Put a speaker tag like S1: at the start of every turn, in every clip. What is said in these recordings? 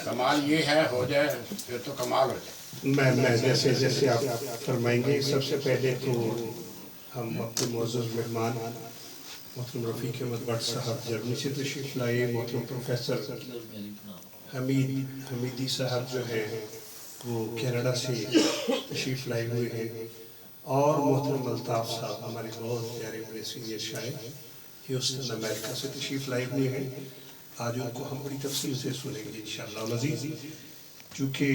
S1: कमाल ये है हो जाए फिर तो कमाल हो जाए।
S2: मैं जैसे जैसे आप फरमाएंगे। सबसे पहले तो हम अपने मौजूद मेहमान मोहतरम रफ़ीक अहमद भट्ट साहब जर्मनी से तशरीफ़ लाए, मोहतरम प्रोफेसर हमीदी साहब जो हैं वो कनाडा से तशरीफ़ लाए हुए हैं, और मोहतरम अल्ताफ़ साहब हमारे बहुत प्यारे बड़े सीनियर शायर ह्यूस्टन अमेरिका से तशरीफ़ लाए हुए हैं। आज उनको हम बड़ी तफसील से सुनेंगे इंशाअल्लाह अज़ीज़। चूँकि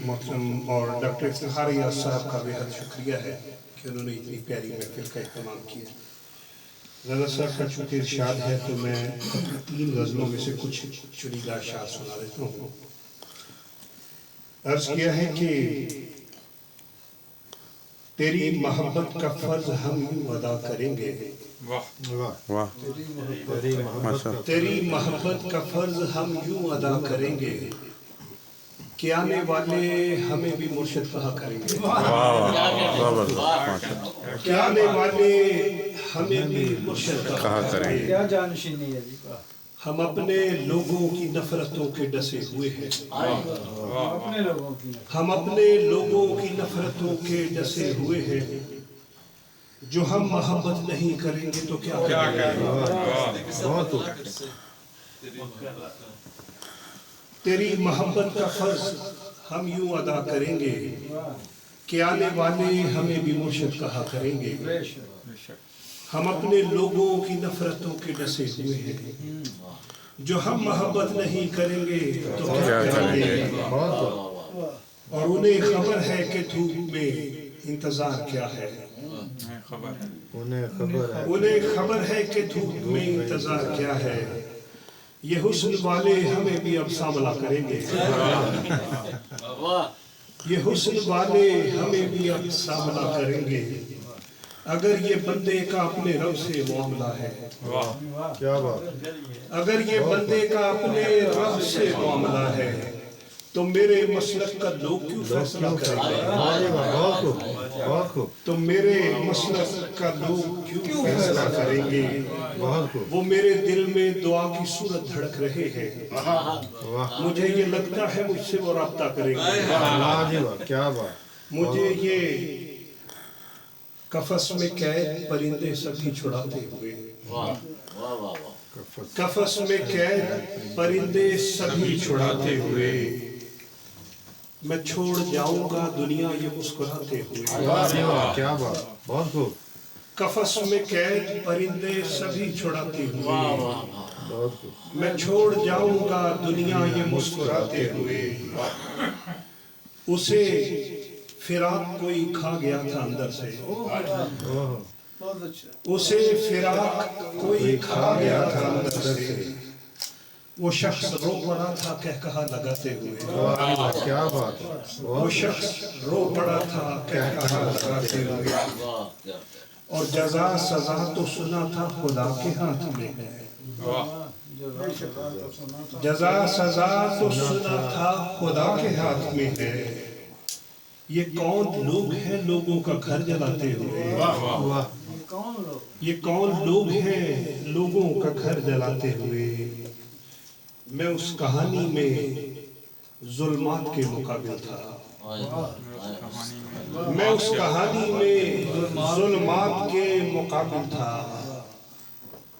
S2: मोहतरम और डॉक्टर इफ्तिखार याद साहब का बेहद शुक्रिया है कि उन्होंने इतनी प्यारी महफिल का इत्तमाम किया। रज़ा साहब का चूँकि इरशाद है तो मैं अपनी 3 गज़लों में से कुछ चुनिंदा अशआर सुना देता हूँ। अर्ज़ किया है कि तेरी मोहब्बत का फ़र्ज़ हम अदा करेंगे, तेरी मोहब्बत का फ़र्ज़ हम यूँ अदा करेंगे कि आने वाले हमें भी मुर्शिद कहा करेंगे, कि आने वाले हमें भी मुर्शिद कहा करेंगे।
S3: क्या जानशीनी है जी।
S2: हम अपने लोगों की नफरतों के डसे हुए हैं,
S3: अपने लोगों की
S2: हम अपने लोगों की नफरतों के डसे हुए हैं। जो हम मोहब्बत नहीं करेंगे तो क्या करेंगे। तेरी मोहब्बत का फ़र्ज़ हम यूँ अदा करेंगे कि आने वाले हमें भी मुर्शिद कहा करेंगे। हम अपने लोगों की नफरतों के डसे हुए हैं, जो हम मोहब्बत नहीं करेंगे तो क्या करेंगे। और उन्हें खबर है कि धूप में इंतजार क्या है, उन्हें खबर है कि धूप में इंतजार क्या है। ये हुस्न वाले हमें भी अब सामला करेंगे, ये हुस्न वाले हमें भी अब सामला करेंगे। अगर ये बंदे का अपने रब से मामला है,
S4: क्या बात।
S2: अगर ये बंदे का अपने रब से मामला है तो मेरे मसलक का लोग क्यों फैसला करेंगे। तो मेरे मसलक का लोग क्यों फैसला करेंगे। वो मेरे दिल में दुआ की सूरत धड़क रहे हैं, मुझे ये लगता है मुझसे वो राब्ता करेंगे।
S4: क्या बात।
S2: मुझे ये कफस में कैद परिंदे सभी छुड़ाते हुए, कफस में कैद परिंदे सभी छुड़ाते हुए, मैं छोड़ जाऊंगा दुनिया ये मुस्कुराते हुए।
S4: क्या बात। बहुत खूब।
S2: कफस में कैद परिंदे सभी छुड़ाते हुए,
S4: बहुत खूब।
S2: मैं छोड़ जाऊंगा दुनिया ये मुस्कुराते हुए। उसे फिराक कोई खा गया था अंदर से, उसे फिराक कोई खा गया था अंदर से। वो शख्स रो पड़ा था कह कहा लगाते हुए,
S4: क्या बात।
S2: वो शख्स रो पड़ा था कह कहा लगाते हुए। और जजा सजा तो सुना था खुदा के हाथ में है, जजा सजा तो सुना था खुदा के हाथ में है। ये कौन लोग हैं लोगों का घर जलाते हुए, ये कौन लोग हैं लोगों का घर जलाते हुए। मैं उस कहानी में जुल्मात के मुकाबिल था, मैं उस कहानी में जुल्मात के मुकाबिल था।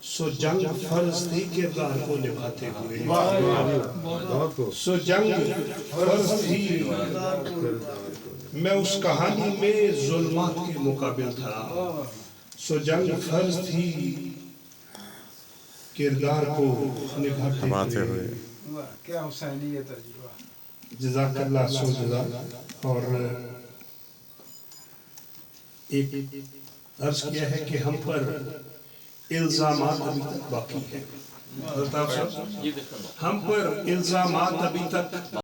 S2: सो जंग फर्ज थी किरदार को निभाते हुए, सो जंग फर्ज थी। मैं उस कहानी में जुल्मात के मुकाबिल था, सो जंग फर्ज थी किरदार को निभाते हुए।
S3: क्या हुसैनियत है जी।
S2: जज़ाकल्लाह सो जज़ा। और एक अर्ज किया है कि हम पर इल्ज़ामात अभी तक बाकी है, हम पर इल्ज़ामात अभी तक